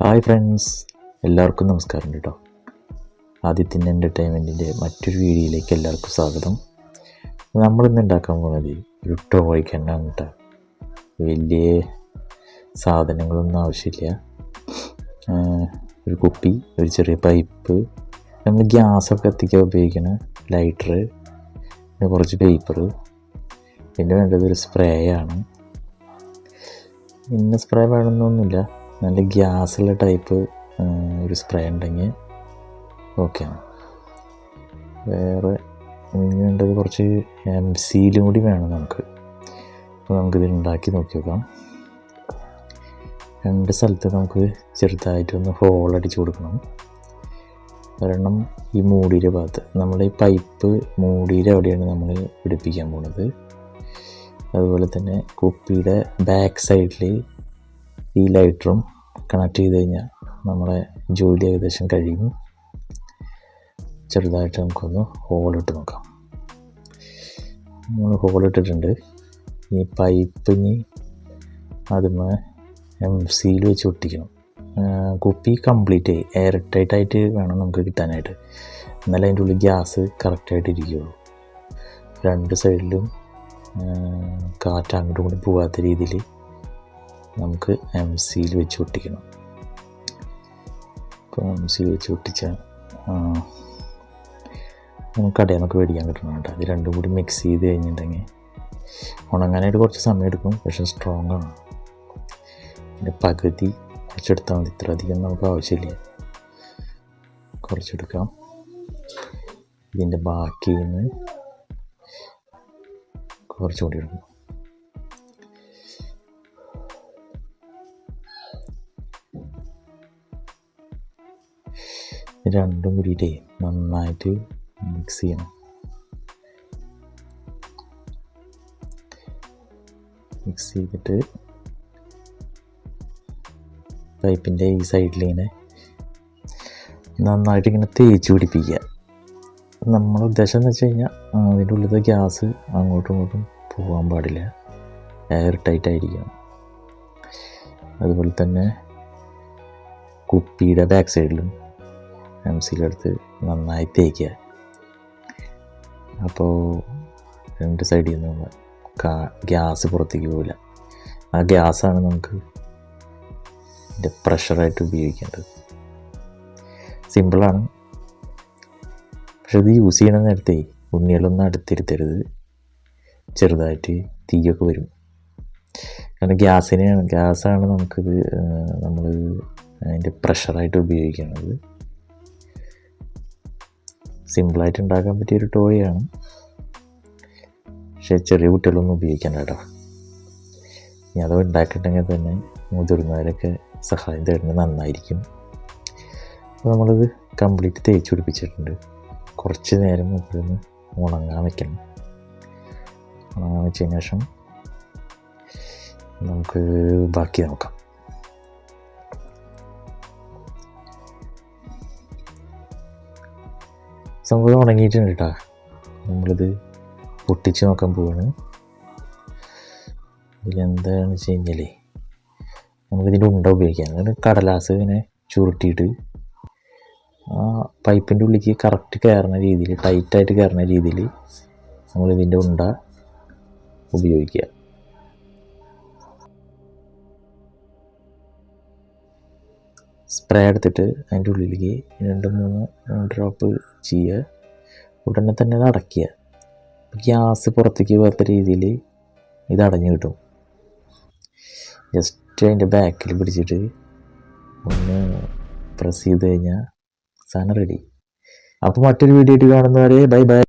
Hi friends, എല്ലാവർക്കും നമസ്കാരം കേട്ടോ. ആദിത്യൻ എൻ്റർടൈൻമെൻറ്റിൻ്റെ മറ്റൊരു വീഡിയോയിലേക്ക് എല്ലാവർക്കും സ്വാഗതം. നമ്മളിന്ന് ഉണ്ടാക്കാൻ പോകുന്നത് ഒരു ടോയ് കണ്ണാണ് കേട്ടോ. വലിയ സാധനങ്ങളൊന്നും ആവശ്യമില്ല. ഒരു കുപ്പി, ഒരു ചെറിയ പൈപ്പ്, നമ്മൾ ഗ്യാസൊക്കെ കത്തിക്കാൻ ഉപയോഗിക്കുന്ന ലൈറ്റർ, പിന്നെ കുറച്ച് പേപ്പർ, പിന്നെ വേണ്ടത് ഒരു സ്പ്രേ ആണ്. ഇന്ന സ്പ്രേ വേണമെന്നൊന്നുമില്ല, നല്ല ഗ്യാസുള്ള ടൈപ്പ് ഒരു സ്പ്രേ ഉണ്ടെങ്കിൽ ഓക്കെയാണ്. വേറെ വേണ്ടത് കുറച്ച് എംസിയിലും കൂടി വേണം നമുക്ക്. അപ്പോൾ നമുക്കിത് ഉണ്ടാക്കി നോക്കി നോക്കാം. രണ്ട് സ്ഥലത്ത് നമുക്ക് ചെറുതായിട്ടൊന്ന് ഹോളടിച്ച് കൊടുക്കണം. ഒരെണ്ണം ഈ മൂടിയുടെ ഭാഗത്ത്, നമ്മുടെ ഈ പൈപ്പ് മൂടിയുടെ അവിടെയാണ് നമ്മൾ പിടിപ്പിക്കാൻ പോകുന്നത്. അതുപോലെ തന്നെ കുപ്പിയുടെ ബാക്ക് സൈഡിൽ ഈ ലൈറ്ററും കണക്ട് ചെയ്ത് കഴിഞ്ഞാൽ നമ്മളെ ജോലി ഏകദേശം കഴിയും. ചെറുതായിട്ട് നമുക്കൊന്ന് ഹോളിട്ട് നോക്കാം. നമ്മൾ ഹോളിട്ടിട്ടുണ്ട്. ഈ പൈപ്പിന് അതുമേ എംസിയിൽ വെച്ച് ഒട്ടിക്കണം. കുപ്പി കംപ്ലീറ്റ് എയർ ടൈറ്റായിട്ട് വേണം നമുക്ക് കിട്ടാനായിട്ട്. എന്നാലും അതിൻ്റെ ഉള്ളിൽ ഗ്യാസ് കറക്റ്റായിട്ട് ഇരിക്കുകയുള്ളൂ. രണ്ട് സൈഡിലും കാറ്റ് അങ്ങോട്ടും ഇങ്ങോട്ടും പോകാത്ത രീതിയിൽ നമുക്ക് എംസിയിൽ വെച്ച് ഒട്ടിക്കണം. ഇപ്പോൾ എംസിയിൽ വെച്ച് ഒട്ടിച്ചാൽ നമുക്ക് കടയിൽ നിന്നൊക്കെ മേടിക്കാൻ കിട്ടണം കേട്ടോ. ഇത് രണ്ടും കൂടി മിക്സ് ചെയ്ത് കഴിഞ്ഞിട്ടുണ്ടെങ്കിൽ ഉണങ്ങാനായിട്ട് കുറച്ച് സമയം എടുക്കും, പക്ഷേ സ്ട്രോങ് ആണ്. ഇതിൻ്റെ പകുതി കുറച്ചെടുത്താൽ മതി, ഇത്ര അധികം നമുക്ക് ആവശ്യമില്ല. കുറച്ചെടുക്കാം. ഇതിൻ്റെ ബാക്കിയിൽ നിന്ന് കുറച്ചുകൂടി ഇടണം. രണ്ടും കൂടിയിട്ടേ നന്നായിട്ട് മിക്സ് ചെയ്യണം. മിക്സ് ചെയ്തിട്ട് പൈപ്പിൻ്റെ ഈ സൈഡിൽ ഇങ്ങനെ നന്നായിട്ട് ഇങ്ങനെ തേച്ച് പിടിപ്പിക്കുക. നമ്മുടെ ഉദ്ദേശം എന്ന് വെച്ച് കഴിഞ്ഞാൽ അതിൻ്റെ ഉള്ളിലത്തെ ഗ്യാസ് അങ്ങോട്ടും ഇങ്ങോട്ടും പോകാൻ പാടില്ല, എയർ ടൈറ്റ് ആയിരിക്കണം. അതുപോലെ തന്നെ കുപ്പിയുടെ ബാക്ക് സൈഡിലും എംസിയിലെടുത്ത് നന്നായി തേക്കുക. അപ്പോൾ രണ്ട് സൈഡിൽ നിന്ന് ഗ്യാസ് പുറത്തേക്ക് പോവില്ല. ആ ഗ്യാസാണ് നമുക്ക് ഇതിൻ്റെ പ്രഷറായിട്ട് ഉപയോഗിക്കേണ്ടത്. സിമ്പിളാണ്, പക്ഷെ ഇത് യൂസ് ചെയ്യണ നേരത്തെ ഉണ്ണികളൊന്നും അടുത്തിരുത്തരുത്. ചെറുതായിട്ട് തീയൊക്കെ വരും. കാരണം ഗ്യാസാണ് നമുക്കിത് നമ്മൾ അതിൻ്റെ പ്രഷറായിട്ട് ഉപയോഗിക്കുന്നത്. സിമ്പിളായിട്ട് ഉണ്ടാക്കാൻ പറ്റിയൊരു ടോയാണ്, പക്ഷേ ചെറിയ കുട്ടികളൊന്നും ഉപയോഗിക്കാൻ കേട്ടോ. ഇനി അത് ഉണ്ടാക്കിയിട്ടുണ്ടെങ്കിൽ തന്നെ മുതിർന്നവരൊക്കെ സഹായം തരുന്നത് നന്നായിരിക്കും. അപ്പോൾ നമ്മളിത് കംപ്ലീറ്റ് തേച്ച് പിടിപ്പിച്ചിട്ടുണ്ട്. കുറച്ച് നേരം നമുക്കൊന്ന് ഉണങ്ങാൻ വയ്ക്കണം. ഉണങ്ങാൻ വെച്ചതിന് ശേഷം നമുക്ക് ബാക്കി നോക്കാം. സംഭവം ഉണങ്ങിയിട്ടുണ്ട് കേട്ടോ. നമ്മളിത് പൊട്ടിച്ച് നോക്കാൻ പോവാണ്. ഇതിലെന്താണെന്ന് വെച്ച് കഴിഞ്ഞാൽ നമുക്കിതിൻ്റെ ഉണ്ട ഉപയോഗിക്കാം. അങ്ങനെ കടലാസ് ഇങ്ങനെ ചുരുട്ടിയിട്ട് ആ പൈപ്പിൻ്റെ ഉള്ളിലേക്ക് കറക്റ്റ് കയറുന്ന രീതിയിൽ, ടൈറ്റായിട്ട് കയറുന്ന രീതിയിൽ നമ്മളിതിൻ്റെ ഉണ്ട ഉപയോഗിക്കുക. സ്പ്രേ എടുത്തിട്ട് അതിൻ്റെ ഉള്ളിലേക്ക് 2-3 ഡ്രോപ്പ് ചെയ്യുക. ഉടനെ തന്നെ അത് അടയ്ക്കുക. ഗ്യാസ് പുറത്തേക്ക് പോകാത്ത രീതിയിൽ ഇത് അടഞ്ഞു കിട്ടും. ജസ്റ്റ് അതിൻ്റെ ബാക്കിൽ പിടിച്ചിട്ട് ഒന്ന് പ്രസ് ചെയ്ത് കഴിഞ്ഞാൽ സാധനം റെഡി. അപ്പോൾ മറ്റൊരു വീഡിയോ ആയിട്ട് കാണുന്നവരെ ബൈ ബൈ.